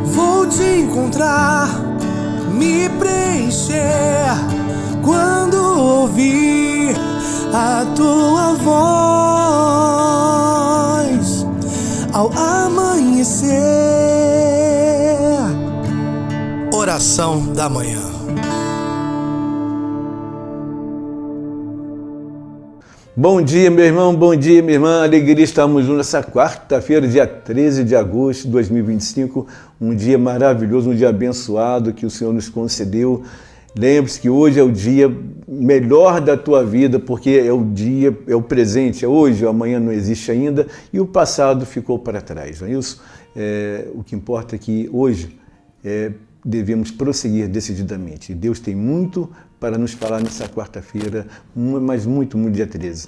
Vou te encontrar, me preencher quando ouvir a tua voz ao amanhecer. Oração da manhã. Bom dia, meu irmão, bom dia, minha irmã. Alegria, estamos juntos nessa quarta-feira, dia 13 de agosto de 2025. Um dia maravilhoso, um dia abençoado que o Senhor nos concedeu. Lembre-se que hoje é o dia melhor da tua vida, porque é o dia, é o presente, é hoje, o amanhã não existe ainda e o passado ficou para trás, não é isso? O que importa é que hoje devemos prosseguir decididamente. Deus tem muito para nos falar nessa quarta-feira, mas muito dia 13.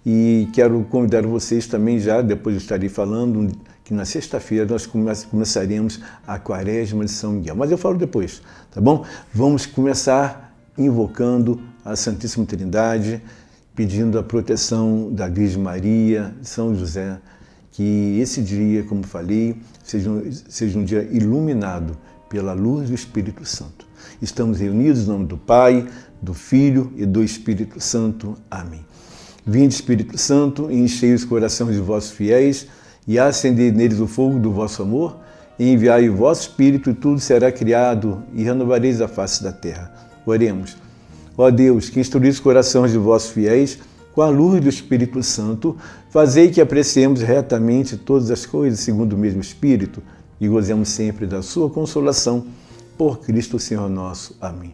E quero convidar vocês também já, depois eu estarei falando, que na sexta-feira nós começaremos a Quaresma de São Miguel. Mas eu falo depois, tá bom? Vamos começar invocando a Santíssima Trindade, pedindo a proteção da Virgem Maria, São José, que esse dia, como falei, seja um dia iluminado pela luz do Espírito Santo. Estamos reunidos em nome do Pai, do Filho e do Espírito Santo. Amém. Vinde, Espírito Santo, e enchei os corações de vossos fiéis, e acendei neles o fogo do vosso amor, e enviai o vosso Espírito, e tudo será criado, e renovareis a face da terra. Oremos. Ó Deus, que instruís os corações de vossos fiéis, com a luz do Espírito Santo, fazei que apreciemos retamente todas as coisas segundo o mesmo Espírito, e gozemos sempre da sua consolação, por Cristo Senhor nosso. Amém.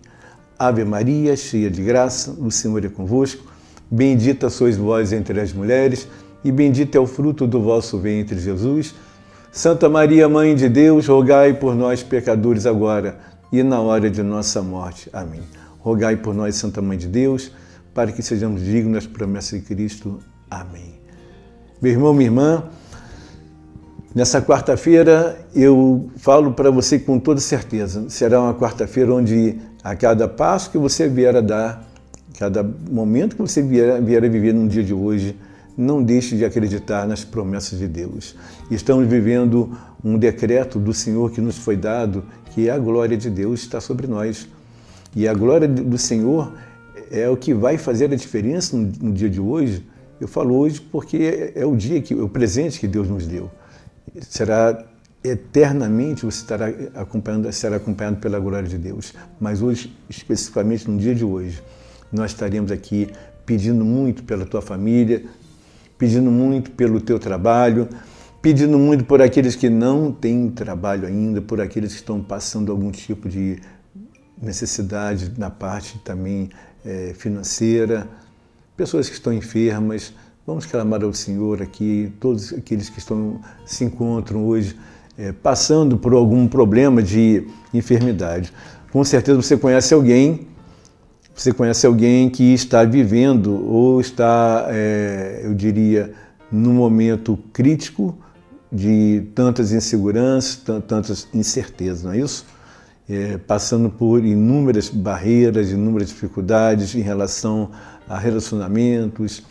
Ave Maria, cheia de graça, o Senhor é convosco. Bendita sois vós entre as mulheres, e bendito é o fruto do vosso ventre, Jesus. Santa Maria, Mãe de Deus, rogai por nós, pecadores, agora e na hora de nossa morte. Amém. Rogai por nós, Santa Mãe de Deus, para que sejamos dignos das promessas de Cristo. Amém. Meu irmão, minha irmã, nessa quarta-feira eu falo para você com toda certeza, será uma quarta-feira onde a cada passo que você vier a dar, cada momento que você vier a viver no dia de hoje, não deixe de acreditar nas promessas de Deus. Estamos vivendo um decreto do Senhor que nos foi dado, que é a glória de Deus está sobre nós. E a glória do Senhor é o que vai fazer a diferença no dia de hoje. Eu falo hoje porque é o dia, o presente que Deus nos deu. Será eternamente, você será acompanhado pela glória de Deus. Mas hoje, especificamente no dia de hoje, nós estaremos aqui pedindo muito pela tua família, pedindo muito pelo teu trabalho, pedindo muito por aqueles que não têm trabalho ainda, por aqueles que estão passando algum tipo de necessidade na parte também financeira, pessoas que estão enfermas. Vamos clamar ao Senhor aqui, todos aqueles que se encontram hoje passando por algum problema de enfermidade. Com certeza você conhece alguém que está vivendo ou está, eu diria, num momento crítico de tantas inseguranças, tantas incertezas, não é isso? Passando por inúmeras barreiras, inúmeras dificuldades em relação a relacionamentos,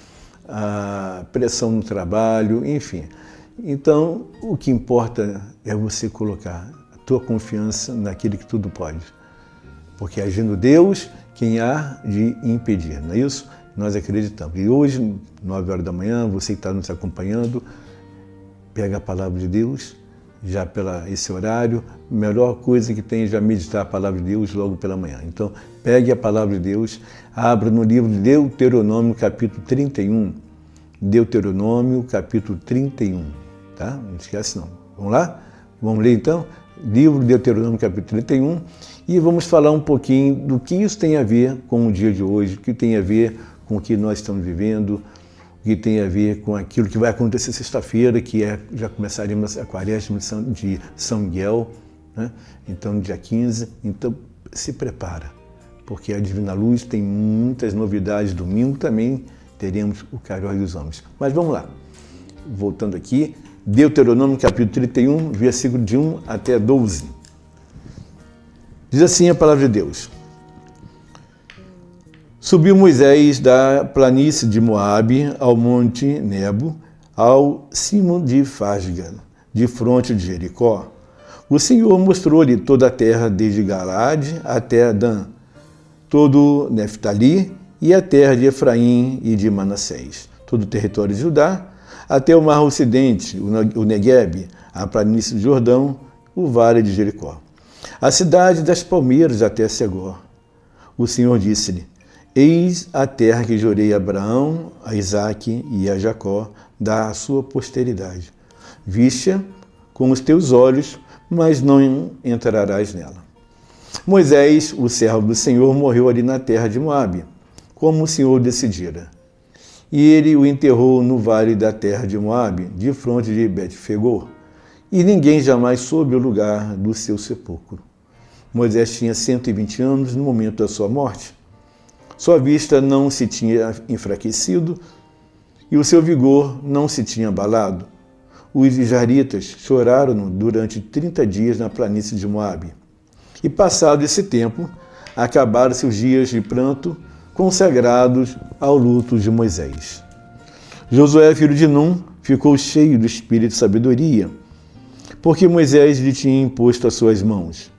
a pressão no trabalho, enfim. Então, o que importa é você colocar a tua confiança naquele que tudo pode. Porque agindo Deus, quem há de impedir, não é isso? Nós acreditamos. E hoje, 9 horas da manhã, você que está nos acompanhando, pega a palavra de Deus, já esse horário, a melhor coisa que tem é já meditar a palavra de Deus logo pela manhã. Então, pegue a palavra de Deus, abra no livro de Deuteronômio, capítulo 31. Deuteronômio, capítulo 31, tá? Não esquece não. Vamos lá? Vamos ler então? Livro de Deuteronômio, capítulo 31, e vamos falar um pouquinho do que isso tem a ver com o dia de hoje, o que tem a ver com o que nós estamos vivendo, o que tem a ver com aquilo que vai acontecer sexta-feira, que já começaremos a Quaresma de São Miguel, né? Então, dia 15. Então, se prepara, porque a Divina Luz tem muitas novidades. Domingo também teremos o Cairói dos Homens. Mas vamos lá. Voltando aqui, Deuteronômio, capítulo 31, versículo de 1 até 12. Diz assim a palavra de Deus: Subiu Moisés da planície de Moabe ao monte Nebo, ao cimo de Fasga, de fronte de Jericó. O Senhor mostrou-lhe toda a terra, desde Galaade até Dan, todo Neftali e a terra de Efraim e de Manassés, todo o território de Judá, até o mar ocidente, o Neguebe, a planície do Jordão, o vale de Jericó, a cidade das palmeiras até Segor. O Senhor disse-lhe: Eis a terra que jurei a Abraão, a Isaque e a Jacó, dá à sua posteridade. Viste-a com os teus olhos, mas não entrarás nela. Moisés, o servo do Senhor, morreu ali na terra de Moabe, como o Senhor decidira. E ele o enterrou no vale da terra de Moabe, de fronte de Bet-Fegor, e ninguém jamais soube o lugar do seu sepulcro. Moisés tinha 120 anos no momento da sua morte. Sua vista não se tinha enfraquecido e o seu vigor não se tinha abalado. Os israelitas choraram durante 30 dias na planície de Moabe. E passado esse tempo, acabaram-se os dias de pranto consagrados ao luto de Moisés. Josué, filho de Num, ficou cheio do espírito de sabedoria, porque Moisés lhe tinha imposto as suas mãos.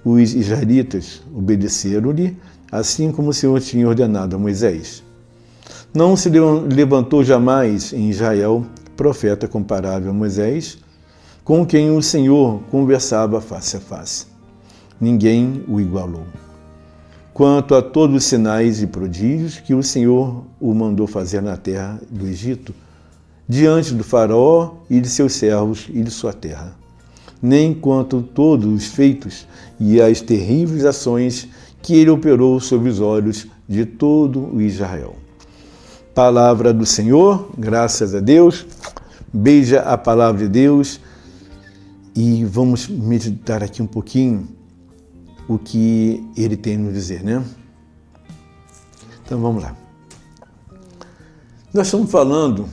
Os israelitas obedeceram-lhe, assim como o Senhor tinha ordenado a Moisés. Não se levantou jamais em Israel profeta comparável a Moisés, com quem o Senhor conversava face a face. Ninguém o igualou. Quanto a todos os sinais e prodígios que o Senhor o mandou fazer na terra do Egito, diante do faraó e de seus servos e de sua terra, nem quanto todos os feitos e as terríveis ações que ele operou sob os olhos de todo o Israel. Palavra do Senhor, graças a Deus. Beija a palavra de Deus e vamos meditar aqui um pouquinho o que ele tem a nos dizer, né? Então vamos lá. Nós estamos falando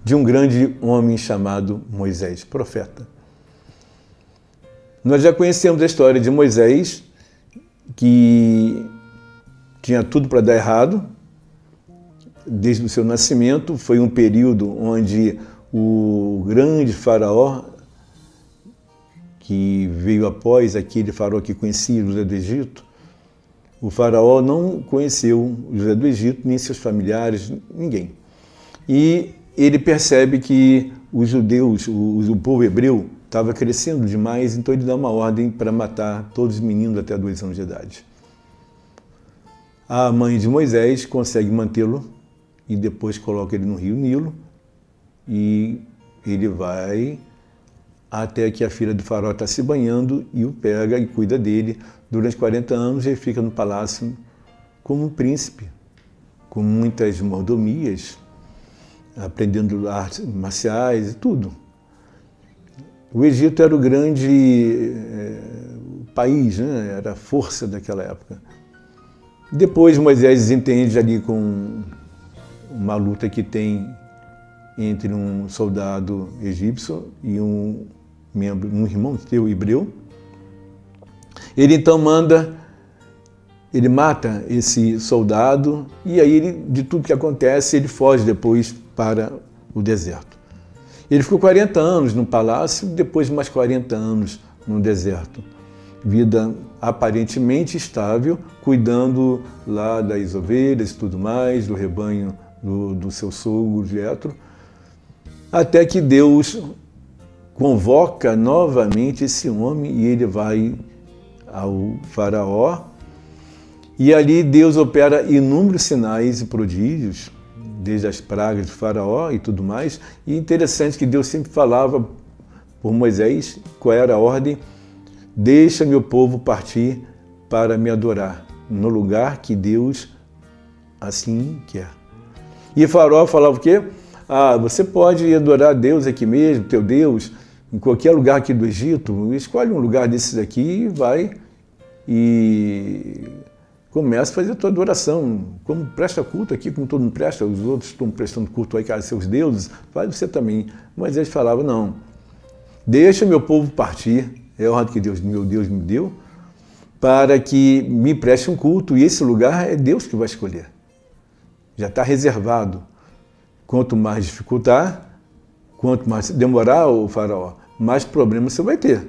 de um grande homem chamado Moisés, profeta. Nós já conhecemos a história de Moisés, que tinha tudo para dar errado. Desde o seu nascimento, foi um período onde o grande faraó, que veio após aquele faraó que conhecia José do Egito, o faraó não conheceu José do Egito, nem seus familiares, ninguém. E ele percebe que os judeus, o povo hebreu, estava crescendo demais, então ele dá uma ordem para matar todos os meninos até 2 anos de idade. A mãe de Moisés consegue mantê-lo e depois coloca ele no rio Nilo e ele vai até que a filha do faraó está se banhando e o pega e cuida dele. Durante 40 anos ele fica no palácio como um príncipe, com muitas mordomias, aprendendo artes marciais e tudo. O Egito era o grande país, né? Era a força daquela época. Depois Moisés desentende ali com uma luta que tem entre um soldado egípcio e um irmão seu hebreu. Ele então ele mata esse soldado e aí de tudo que acontece ele foge depois para o deserto. Ele ficou 40 anos no palácio, depois mais 40 anos no deserto. Vida aparentemente estável, cuidando lá das ovelhas e tudo mais, do rebanho do seu sogro Jetro, até que Deus convoca novamente esse homem e ele vai ao faraó e ali Deus opera inúmeros sinais e prodígios, desde as pragas do faraó e tudo mais. E interessante que Deus sempre falava por Moisés qual era a ordem: deixa meu povo partir para me adorar no lugar que Deus assim quer. E o faraó falava o quê? Você pode adorar Deus aqui mesmo, teu Deus, em qualquer lugar aqui do Egito. Escolhe um lugar desses aqui e vai e começa a fazer a tua adoração. Como presta culto aqui, como todo mundo presta, os outros estão prestando culto aí a seus deuses, faz você também. Mas eles falavam, não, deixa meu povo partir, é a ordem que meu Deus me deu, para que me preste um culto, e esse lugar é Deus que vai escolher. Já está reservado. Quanto mais dificultar, quanto mais demorar, o faraó, mais problemas você vai ter.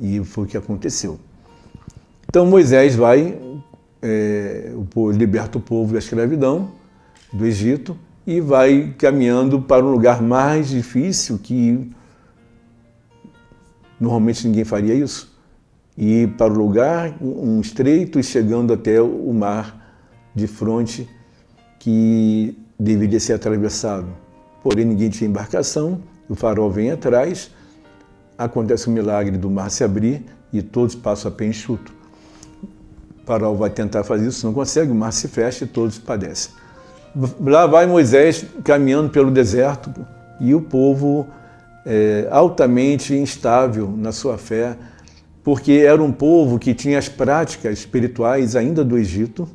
E foi o que aconteceu. Então Moisés vai, liberta o povo da escravidão do Egito e vai caminhando para um lugar mais difícil que normalmente ninguém faria isso. E para o lugar, um estreito, e chegando até o mar de fronte que deveria ser atravessado. Porém, ninguém tinha embarcação, o faraó vem atrás, acontece o milagre do mar se abrir e todos passam a pé enxuto. O faraó vai tentar fazer isso, não consegue, o mar se fecha e todos padecem. Lá vai Moisés caminhando pelo deserto e o povo altamente instável na sua fé, porque era um povo que tinha as práticas espirituais ainda do Egito,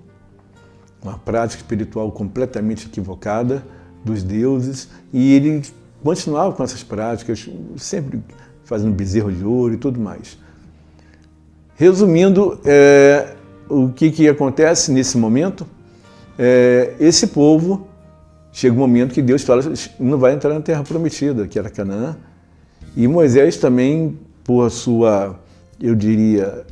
uma prática espiritual completamente equivocada dos deuses, e ele continuava com essas práticas, sempre fazendo bezerro de ouro e tudo mais. Resumindo, o que acontece nesse momento? Esse povo, chega um momento que Deus fala, não vai entrar na terra prometida, que era Canaã, e Moisés também, por sua, eu diria,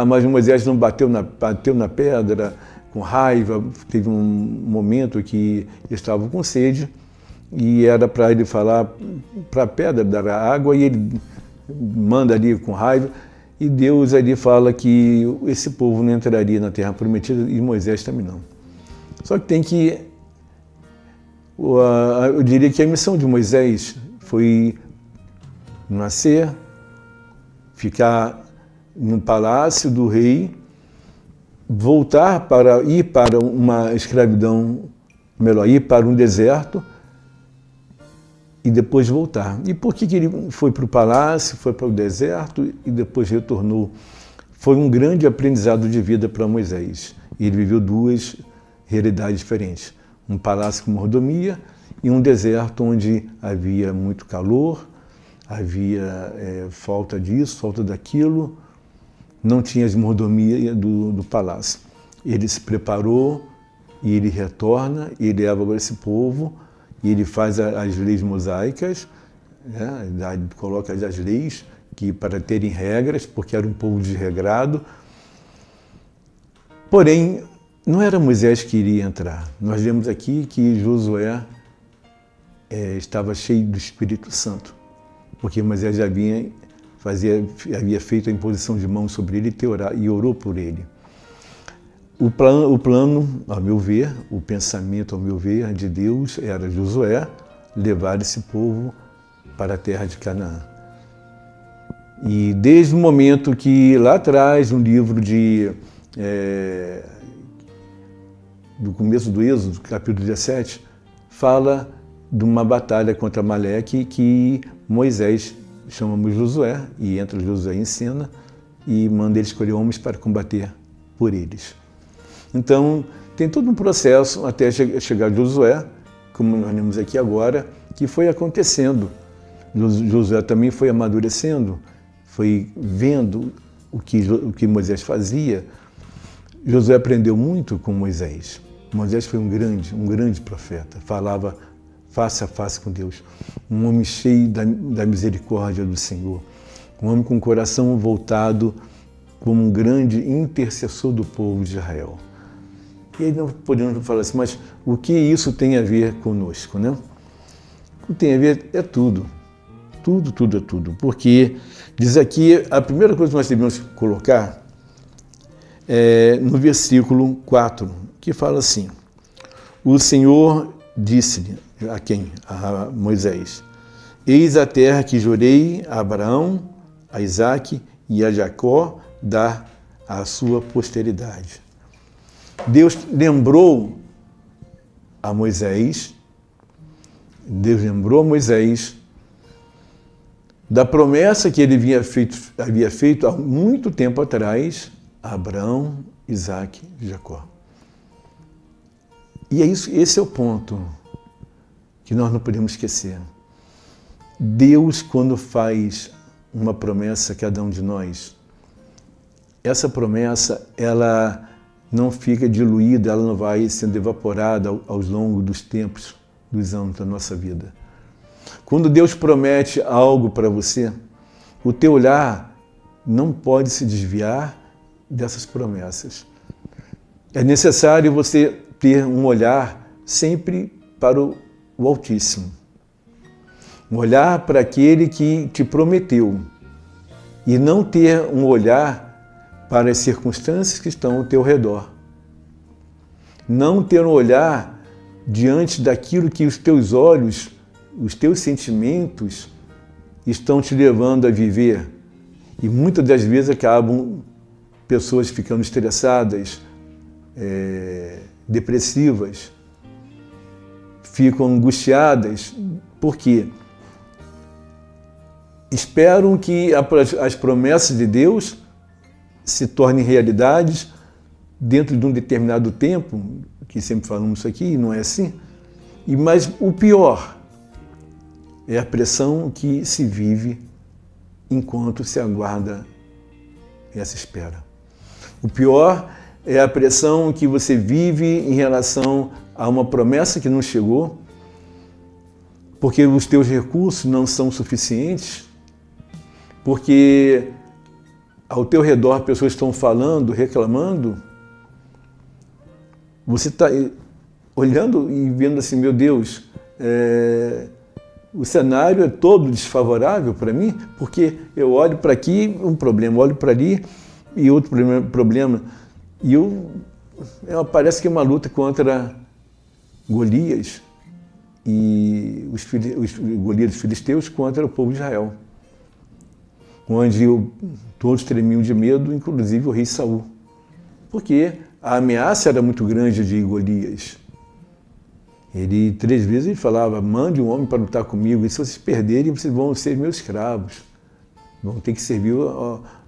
mas Moisés não bateu na pedra com raiva, teve um momento que estavam com sede, e era para ele falar para a pedra dar água, e ele manda ali com raiva, e Deus ali fala que esse povo não entraria na terra prometida, e Moisés também não. Só que tem que, eu diria que a missão de Moisés foi nascer, ficar no palácio do rei, ir para uma escravidão, melhor, ir para um deserto e depois voltar. E por que ele foi para o palácio, foi para o deserto e depois retornou? Foi um grande aprendizado de vida para Moisés. Ele viveu duas realidades diferentes. Um palácio com mordomia e um deserto onde havia muito calor, havia falta disso, falta daquilo, não tinha as mordomia do palácio. Ele se preparou e ele retorna, e ele leva agora esse povo, e ele faz as leis mosaicas, né? Coloca as leis para terem regras, porque era um povo desregrado. Porém, não era Moisés que iria entrar. Nós vemos aqui que Josué estava cheio do Espírito Santo, porque Moisés já havia feito a imposição de mãos sobre ele e orou por ele. O plano, ao meu ver, o pensamento, ao meu ver, de Deus era Josué levar esse povo para a terra de Canaã. E desde o momento que lá atrás, no livro do começo do Êxodo, capítulo 17, fala de uma batalha contra Amaleque que Moisés chama Josué, e entra Josué em cena e manda ele escolher homens para combater por eles. Então, tem todo um processo até chegar Josué, como nós vemos aqui agora, que foi acontecendo. Josué também foi amadurecendo, foi vendo o que Moisés fazia. Josué aprendeu muito com Moisés. Moisés foi um grande profeta, falava face a face com Deus, um homem cheio da misericórdia do Senhor, um homem com o coração voltado como um grande intercessor do povo de Israel. E aí nós podemos falar assim, mas o que isso tem a ver conosco, né? O que tem a ver é tudo. Tudo é tudo. Porque diz aqui, a primeira coisa que nós devemos colocar é no versículo 4, que fala assim, o Senhor disse-lhe, a quem? A Moisés, eis a terra que jurei a Abraão, a Isaque e a Jacó dar à sua posteridade. Deus lembrou a Moisés da promessa que ele havia feito há muito tempo atrás a Abraão, Isaque e Jacó. E esse é o ponto que nós não podemos esquecer. Deus, quando faz uma promessa a cada um de nós, essa promessa, ela não fica diluída, ela não vai sendo evaporada ao longo dos tempos, dos anos da nossa vida. Quando Deus promete algo para você, o teu olhar não pode se desviar dessas promessas. É necessário você ter um olhar sempre para o Altíssimo. Um olhar para aquele que te prometeu. E não ter um olhar para as circunstâncias que estão ao teu redor. Não ter um olhar diante daquilo que os teus olhos, os teus sentimentos estão te levando a viver. E muitas das vezes acabam pessoas ficando estressadas, depressivas, ficam angustiadas, porque esperam que as promessas de Deus se tornem realidades dentro de um determinado tempo, que sempre falamos isso aqui, não é assim? Mas o pior é a pressão que se vive enquanto se aguarda essa espera. O pior é a pressão que você vive em relação a uma promessa que não chegou, porque os teus recursos não são suficientes, porque ao teu redor pessoas estão falando, reclamando, você está olhando e vendo assim, meu Deus, o cenário é todo desfavorável para mim, porque eu olho para aqui, um problema, olho para ali e outro problema. E parece que é uma luta contra Golias e os Golias dos filisteus contra o povo de Israel, onde todos tremiam de medo, inclusive o rei Saul, porque a ameaça era muito grande de Golias. Ele 3 vezes ele falava, mande um homem para lutar comigo, e se vocês perderem, vocês vão ser meus escravos, vão ter que servir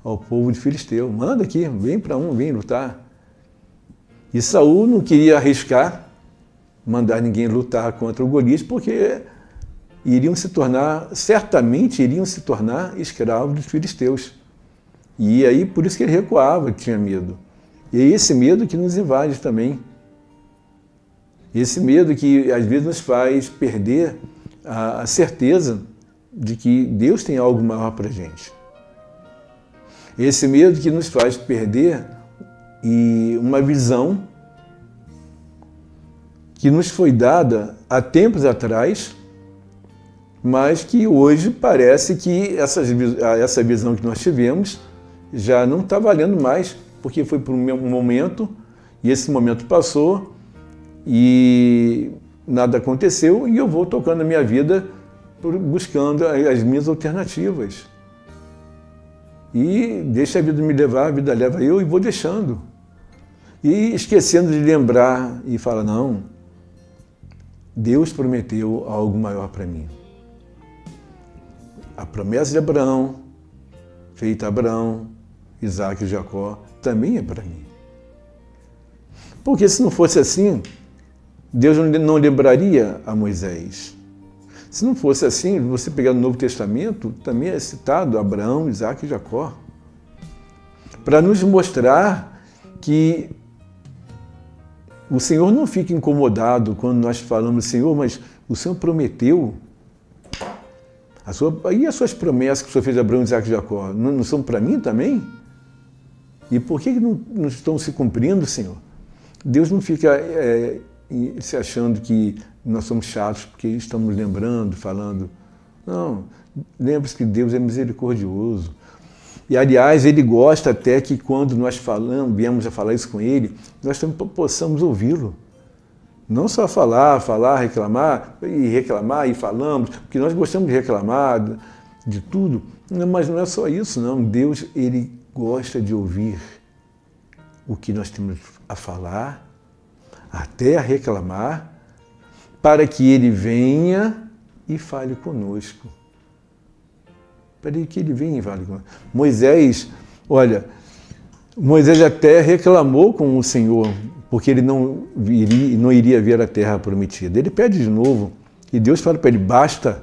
ao povo de Filisteu. Manda aqui, vem lutar. E Saul não queria arriscar, mandar ninguém lutar contra o Golias, porque certamente iriam se tornar escravos dos filisteus. E aí, por isso que ele recuava, tinha medo. E é esse medo que nos invade também. Esse medo que às vezes nos faz perder a certeza de que Deus tem algo maior para a gente. Esse medo que nos faz perder uma visão que nos foi dada há tempos atrás, mas que hoje parece que essa visão que nós tivemos já não está valendo mais, porque foi por um momento, e esse momento passou, e nada aconteceu, e eu vou tocando a minha vida buscando as minhas alternativas. E deixa a vida me levar, a vida leva eu, e vou deixando. E esquecendo de lembrar e falar, não, Deus prometeu algo maior para mim. A promessa de Abraão, feita a Abraão, Isaac e Jacó, também é para mim. Porque se não fosse assim, Deus não lembraria a Moisés. Se não fosse assim, você pegar no Novo Testamento, também é citado Abraão, Isaac e Jacó. Para nos mostrar que o Senhor não fica incomodado quando nós falamos, Senhor, mas o Senhor prometeu. E as suas promessas que o Senhor fez a Abraão, Isaac e Jacó, não são para mim também? E por que não estão se cumprindo, Senhor? Deus não fica se achando que nós somos chatos porque estamos lembrando, falando. Não, lembre-se que Deus é misericordioso. E, aliás, Ele gosta até que quando nós viemos a falar isso com Ele, nós também possamos ouvi-lo. Não só falar, reclamar e falamos, porque nós gostamos de reclamar de tudo, mas não é só isso, não. Deus, Ele gosta de ouvir o que nós temos a falar, até a reclamar, para que Ele venha e fale conosco. Para que Ele venha e fale conosco. Moisés até reclamou com o Senhor, porque ele não iria ver a terra prometida. Ele pede de novo, e Deus fala para ele, basta,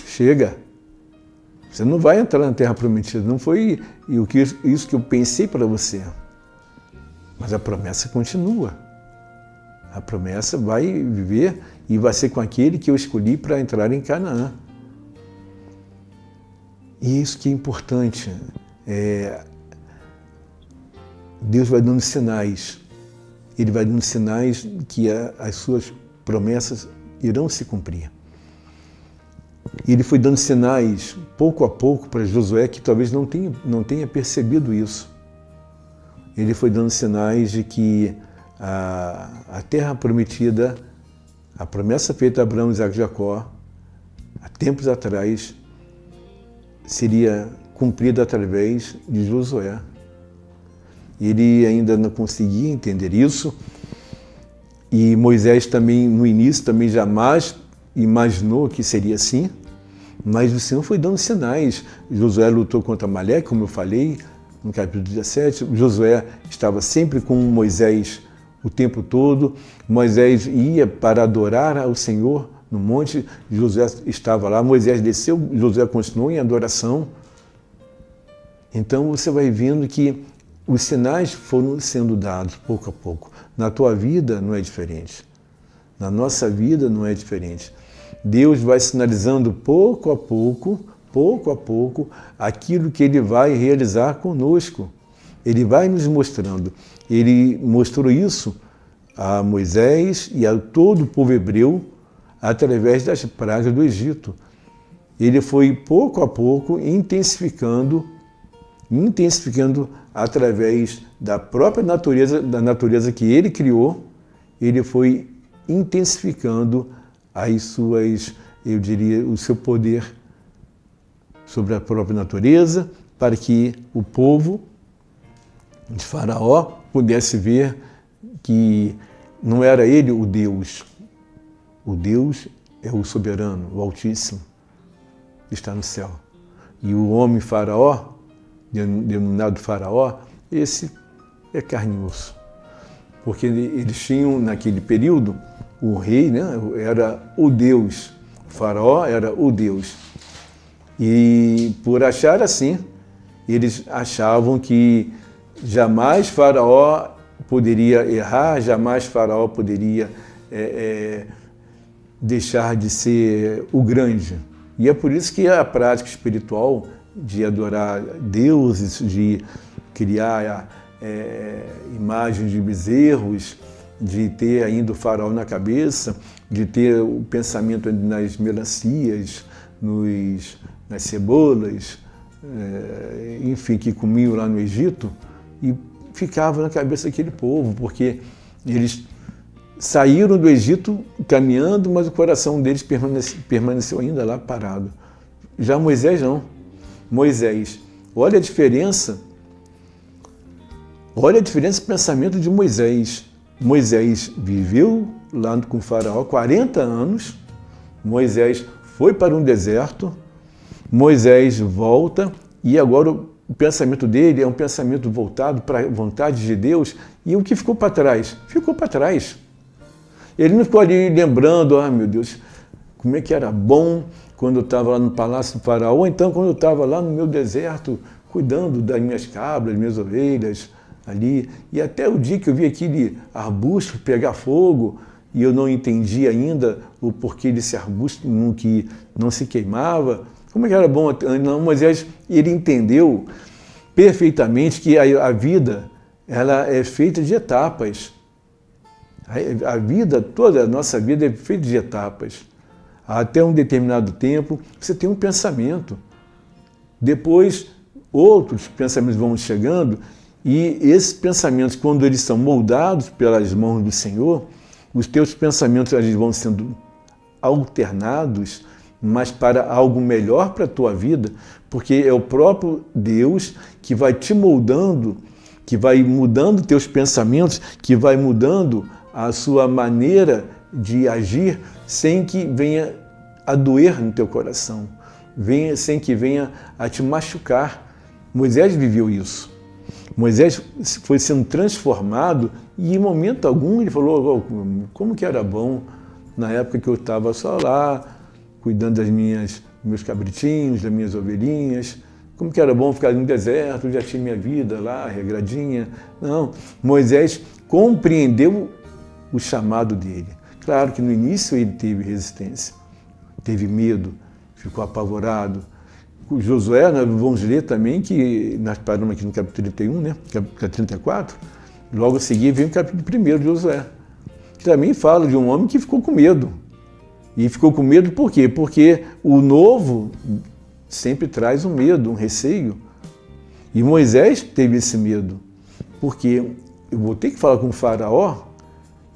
chega, Você não vai entrar na terra prometida. Não foi isso que eu pensei para você. Mas a promessa continua. A promessa vai viver e vai ser com aquele que eu escolhi para entrar em Canaã. E isso que é importante. Deus vai dando sinais. Ele vai dando sinais que as suas promessas irão se cumprir. E ele foi dando sinais, pouco a pouco, para Josué, que talvez não tenha percebido isso. Ele foi dando sinais de que a terra prometida, a promessa feita a Abraão, Isaque e Jacó, há tempos atrás, seria cumprida através de Josué. Ele ainda não conseguia entender isso, e Moisés também, no início, também jamais imaginou que seria assim, mas o Senhor foi dando sinais. Josué lutou contra Amaleque, como eu falei, no capítulo 17. Josué estava sempre com Moisés o tempo todo. Moisés ia para adorar ao Senhor no monte, Josué estava lá, Moisés desceu, Josué continuou em adoração. Então você vai vendo que os sinais foram sendo dados pouco a pouco. Na tua vida não é diferente. Na nossa vida não é diferente. Deus vai sinalizando pouco a pouco, aquilo que Ele vai realizar conosco. Ele vai nos mostrando. Ele mostrou isso a Moisés e a todo o povo hebreu através das pragas do Egito. Ele foi pouco a pouco intensificando através da própria natureza, da natureza que Ele criou, Ele foi intensificando as suas, eu diria, o seu poder sobre a própria natureza, para que o povo de Faraó pudesse ver que não era ele o Deus. O Deus é o soberano, o Altíssimo, que está no céu. E o homem Faraó, denominado Faraó, esse é carne e osso. Porque eles tinham, naquele período, o rei, né, era o Deus. O Faraó era o Deus. E por achar assim, eles achavam que jamais Faraó poderia errar, jamais Faraó poderia deixar de ser o grande. E é por isso que a prática espiritual de adorar deuses, de criar imagens de bezerros, de ter ainda o faraó na cabeça, de ter o pensamento nas melancias, nas cebolas, enfim, que comiam lá no Egito, e ficava na cabeça daquele povo, porque eles saíram do Egito caminhando, mas o coração deles permaneceu ainda lá parado. Já Moisés não. Moisés, olha a diferença do pensamento de Moisés. Moisés viveu lá com o faraó 40 anos, Moisés foi para um deserto, Moisés volta e agora o pensamento dele é um pensamento voltado para a vontade de Deus. E o que ficou para trás? Ficou para trás. Ele não ficou ali lembrando, meu Deus, como é que era bom quando eu estava lá no palácio do faraó, ou então quando eu estava lá no meu deserto, cuidando das minhas cabras, das minhas ovelhas, ali. E até o dia que eu vi aquele arbusto pegar fogo, e eu não entendi ainda o porquê desse arbusto que não se queimava. Como é que era bom? Não, Moisés, ele entendeu perfeitamente que a vida ela é feita de etapas. A vida, toda a nossa vida é feita de etapas. Até um determinado tempo, você tem um pensamento. Depois, outros pensamentos vão chegando, e esses pensamentos, quando eles são moldados pelas mãos do Senhor, os teus pensamentos eles vão sendo alternados, mas para algo melhor para a tua vida, porque é o próprio Deus que vai te moldando, que vai mudando teus pensamentos, que vai mudando a sua maneira de agir, sem que venha a doer no teu coração, sem que venha a te machucar. Moisés viveu isso. Moisés foi sendo transformado e em momento algum ele falou, como que era bom na época que eu estava só lá, cuidando das minhas meus cabritinhos, das minhas ovelhinhas. Como que era bom ficar no deserto, já tinha minha vida lá, regradinha. Não, Moisés compreendeu o chamado dele. Claro que no início ele teve resistência, teve medo, ficou apavorado. O Josué, nós vamos ler também que, nós paramos aqui no capítulo 31, né? Capítulo 34, logo a seguir vem o capítulo 1 de Josué, que também fala de um homem que ficou com medo. E ficou com medo por quê? Porque o novo sempre traz um medo, um receio. E Moisés teve esse medo, porque eu vou ter que falar com o faraó,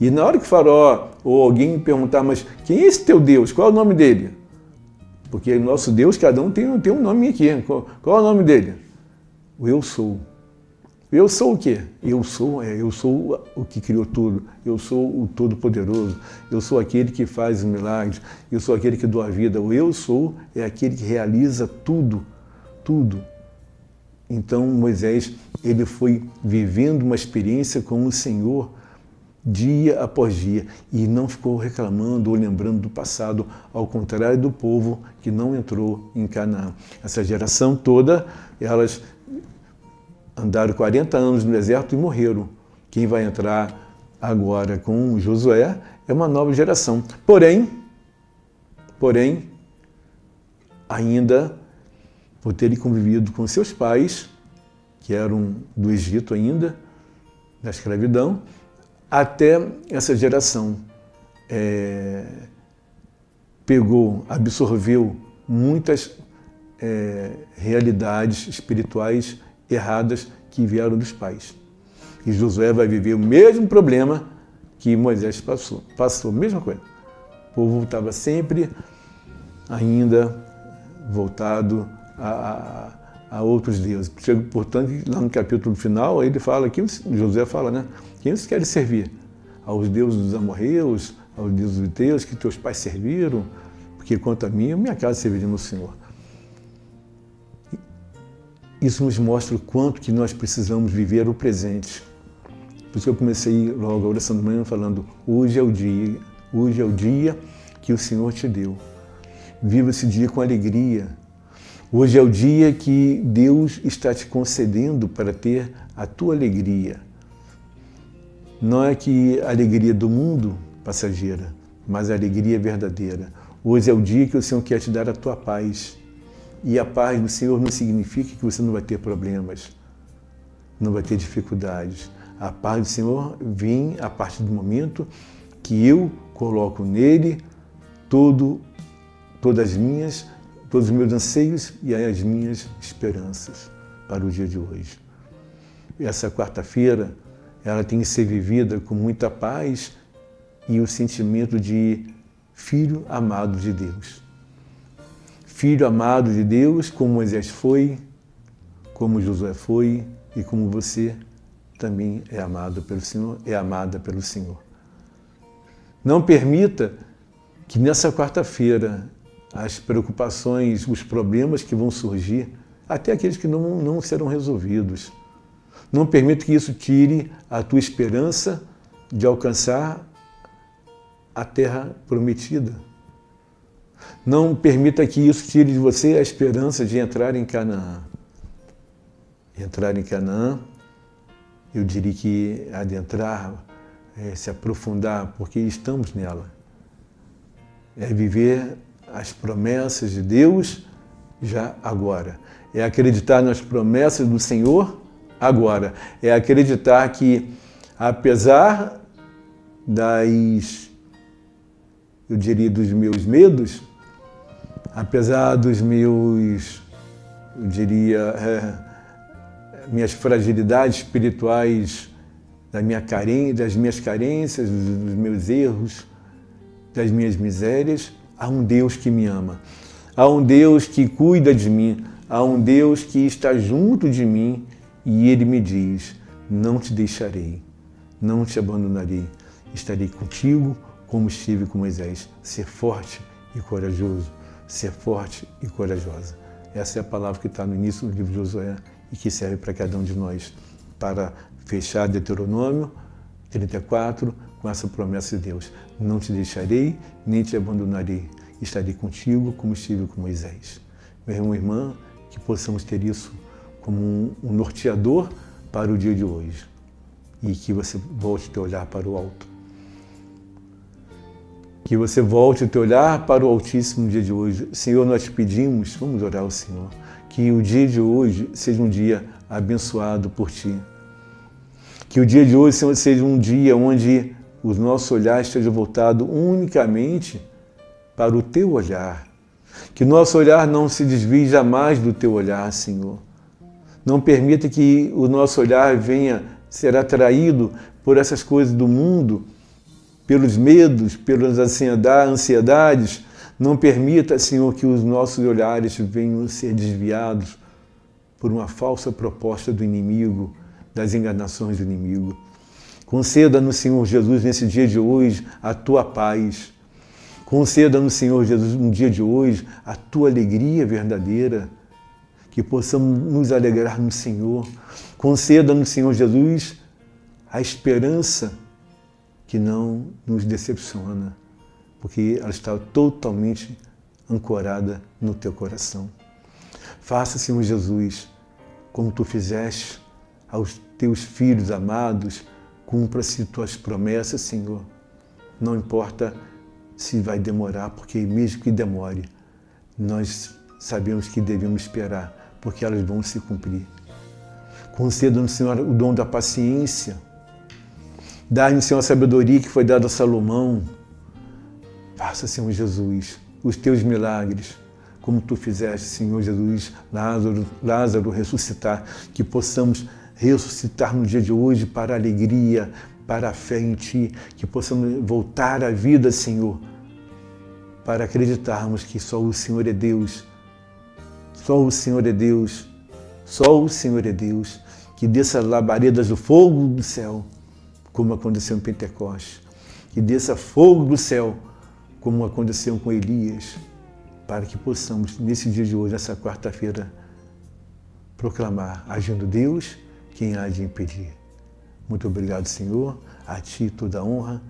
e na hora que o faraó ou alguém me perguntar, mas quem é esse teu Deus? Qual é o nome dele? Porque o nosso Deus, cada um tem um nome aqui. Qual é o nome dele? O Eu Sou. Eu sou o quê? Eu sou o que criou tudo. Eu sou o Todo-Poderoso. Eu sou aquele que faz os milagres. Eu sou aquele que doa a vida. O Eu Sou é aquele que realiza tudo, tudo. Então Moisés, ele foi vivendo uma experiência com o Senhor dia após dia e não ficou reclamando ou lembrando do passado, ao contrário do povo que não entrou em Canaã. Essa geração toda, elas andaram 40 anos no deserto e morreram. Quem vai entrar agora com Josué é uma nova geração. Porém, ainda por terem convivido com seus pais, que eram do Egito ainda, da escravidão, até essa geração absorveu muitas realidades espirituais erradas que vieram dos pais. E Josué vai viver o mesmo problema que Moisés passou a mesma coisa. O povo estava sempre ainda voltado a outros deuses. Portanto, lá no capítulo final, ele fala, Josué fala, né? Quem vocês querem servir? Aos deuses dos amorreus, aos deuses dos teus, que teus pais serviram? Porque quanto a mim, minha casa serviria no Senhor. Isso nos mostra o quanto que nós precisamos viver o presente. Por isso que eu comecei logo a oração da manhã falando, hoje é o dia que o Senhor te deu. Viva esse dia com alegria. Hoje é o dia que Deus está te concedendo para ter a tua alegria. Não é que a alegria do mundo passageira, mas a alegria verdadeira. Hoje é o dia que o Senhor quer te dar a tua paz. E a paz do Senhor não significa que você não vai ter problemas, não vai ter dificuldades. A paz do Senhor vem a partir do momento que eu coloco nele todos os meus anseios e as minhas esperanças para o dia de hoje. Essa quarta-feira, ela tem que ser vivida com muita paz e o sentimento de filho amado de Deus. Filho amado de Deus, como Moisés foi, como Josué foi e como você também é amado pelo Senhor, é amada pelo Senhor. Não permita que nessa quarta-feira as preocupações, os problemas que vão surgir, até aqueles que não serão resolvidos, não permita que isso tire a tua esperança de alcançar a terra prometida. Não permita que isso tire de você a esperança de entrar em Canaã. Entrar em Canaã, eu diria que adentrar, se aprofundar, porque estamos nela. É viver as promessas de Deus já agora. É acreditar nas promessas do Senhor agora. É acreditar que, apesar dos meus medos, apesar dos meus, minhas fragilidades espirituais, das minhas carências, dos meus erros, das minhas misérias, há um Deus que me ama. Há um Deus que cuida de mim. Há um Deus que está junto de mim e Ele me diz, não te deixarei, não te abandonarei. Estarei contigo como estive com Moisés. Ser forte e corajoso. Ser forte e corajosa. Essa é a palavra que está no início do livro de Josué e que serve para cada um de nós, para fechar Deuteronômio 34 com essa promessa de Deus. Não te deixarei, nem te abandonarei. estarei contigo como estive com Moisés. Meu irmão e irmã, que possamos ter isso como um norteador para o dia de hoje e que você volte a teu olhar para o alto. Que você volte a teu olhar para o Altíssimo no dia de hoje. Senhor, nós te pedimos, vamos orar ao Senhor, que o dia de hoje seja um dia abençoado por Ti. Que o dia de hoje, Senhor, seja um dia onde o nosso olhar esteja voltado unicamente para o Teu olhar. Que nosso olhar não se desvie jamais do Teu olhar, Senhor. Não permita que o nosso olhar venha ser atraído por essas coisas do mundo, pelos medos, pelas ansiedades. Não permita, Senhor, que os nossos olhares venham ser desviados por uma falsa proposta do inimigo, das enganações do inimigo. Conceda-nos, Senhor Jesus, nesse dia de hoje, a Tua paz. Conceda-nos, Senhor Jesus, no dia de hoje, a Tua alegria verdadeira, que possamos nos alegrar no Senhor. Conceda-nos, Senhor Jesus, a esperança que não nos decepciona, porque ela está totalmente ancorada no Teu coração. Faça, Senhor Jesus, como Tu fizeste aos Teus filhos amados, cumpra-se Tuas promessas, Senhor. Não importa se vai demorar, porque mesmo que demore, nós sabemos que devemos esperar, porque elas vão se cumprir. Conceda-nos, Senhor, o dom da paciência. Dai-nos, Senhor, a sabedoria que foi dada a Salomão. Faça, Senhor Jesus, os Teus milagres, como Tu fizeste, Senhor Jesus, Lázaro ressuscitar, que possamos ressuscitar no dia de hoje para a alegria, para a fé em Ti, que possamos voltar à vida, Senhor, para acreditarmos que só o Senhor é Deus, só o Senhor é Deus, só o Senhor é Deus, que desça labaredas do fogo do céu, como aconteceu em Pentecostes, que desça fogo do céu, como aconteceu com Elias, para que possamos, nesse dia de hoje, nessa quarta-feira, proclamar, agindo Deus, quem há de impedir. Muito obrigado, Senhor, a Ti toda a honra,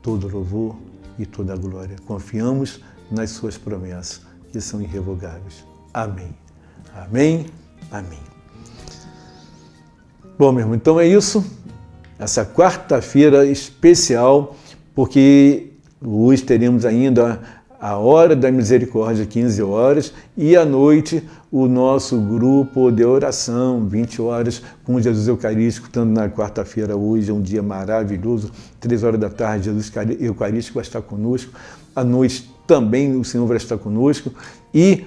todo o louvor e toda a glória. Confiamos nas Suas promessas, que são irrevogáveis. Amém. Amém. Amém. Bom, meu irmão, então é isso. Essa quarta-feira especial, porque hoje teremos ainda a Hora da Misericórdia, 15 horas, e à noite o nosso grupo de oração, 20 horas, com Jesus Eucarístico, estando na quarta-feira hoje, é um dia maravilhoso, 3 horas da tarde, Jesus Eucarístico vai estar conosco, à noite também o Senhor vai estar conosco, e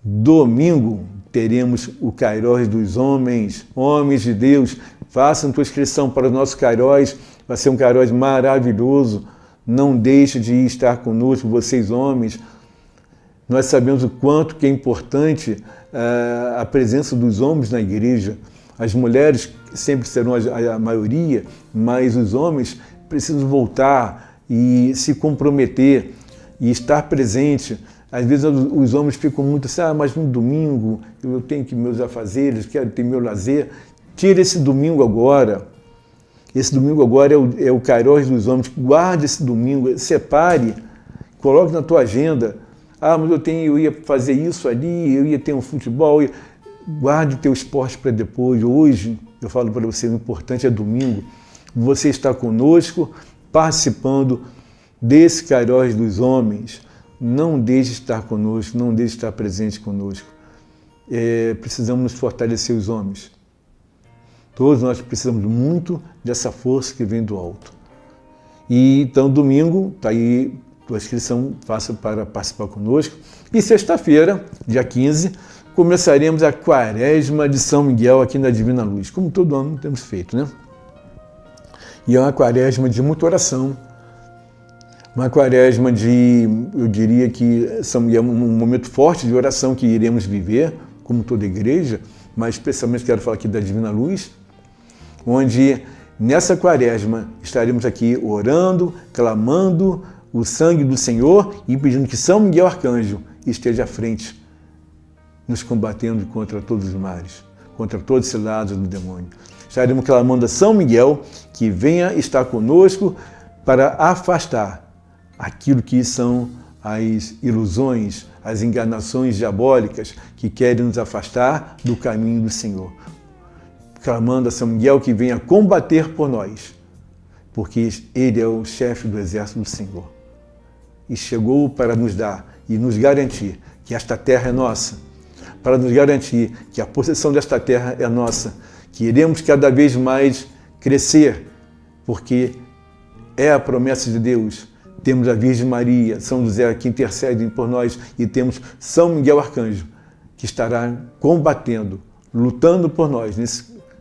domingo teremos o Kairós dos homens, homens de Deus. Façam tua inscrição para o nosso Kairós, vai ser um Kairós maravilhoso. Não deixe de estar conosco, vocês homens. Nós sabemos o quanto que é importante a presença dos homens na igreja. As mulheres sempre serão a maioria, mas os homens precisam voltar e se comprometer e estar presente. Às vezes os homens ficam muito assim, mas no domingo eu tenho que meus afazeres, quero ter meu lazer. Tira esse domingo agora. Esse domingo agora é o Kairós dos homens. Guarde esse domingo, separe, coloque na tua agenda. Mas eu ia fazer isso ali, eu ia ter um futebol. Guarde o teu esporte para depois. Hoje, eu falo para você, o importante é domingo. Você está conosco, participando desse Kairós dos homens. Não deixe de estar conosco, não deixe de estar presente conosco. Precisamos nos fortalecer os homens. Todos nós precisamos muito dessa força que vem do alto. E então, domingo, está aí tua inscrição, faça para participar conosco. E sexta-feira, dia 15, começaremos a Quaresma de São Miguel aqui na Divina Luz, como todo ano temos feito, né? E é uma Quaresma de muita oração, uma Quaresma eu diria que São Miguel é um momento forte de oração que iremos viver, como toda igreja, mas especialmente quero falar aqui da Divina Luz, onde nessa Quaresma estaremos aqui orando, clamando o sangue do Senhor e pedindo que São Miguel Arcanjo esteja à frente, nos combatendo contra todos os males, contra todos os cilados do demônio. Estaremos clamando a São Miguel que venha estar conosco para afastar aquilo que são as ilusões, as enganações diabólicas que querem nos afastar do caminho do Senhor. Clamando a São Miguel que venha combater por nós, porque Ele é o chefe do exército do Senhor. E chegou para nos dar e nos garantir que esta terra é nossa, para nos garantir que a possessão desta terra é nossa, que iremos cada vez mais crescer, porque é a promessa de Deus. Temos a Virgem Maria, São José que intercedem por nós e temos São Miguel Arcanjo que estará combatendo, lutando por nós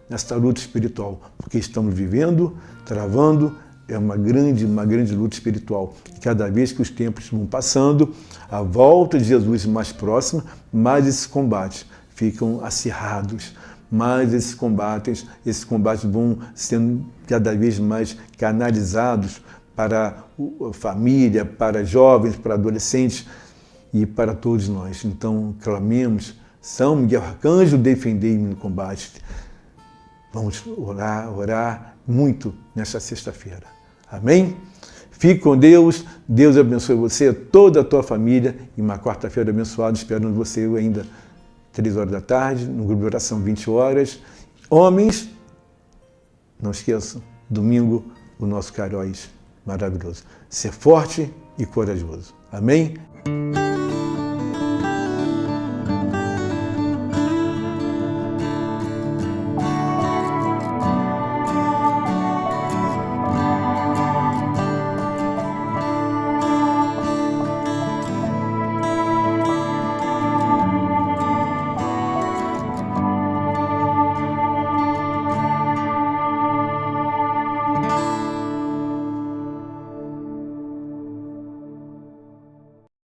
nesta luta espiritual, porque estamos vivendo, travando, é uma grande luta espiritual. Cada vez que os tempos vão passando, a volta de Jesus mais próxima, mais esses combates ficam acirrados, mais esses combates vão sendo cada vez mais canalizados para a família, para jovens, para adolescentes e para todos nós. Então, clamemos, São Miguel Arcanjo, defendei-me no combate. Vamos orar muito nesta sexta-feira. Amém? Fique com Deus, Deus abençoe você, toda a tua família, e uma quarta-feira abençoada, esperando você ainda 3 horas da tarde, no grupo de oração 20 horas. Homens, não esqueçam, domingo, o nosso Caróis maravilhoso. Ser forte e corajoso. Amém?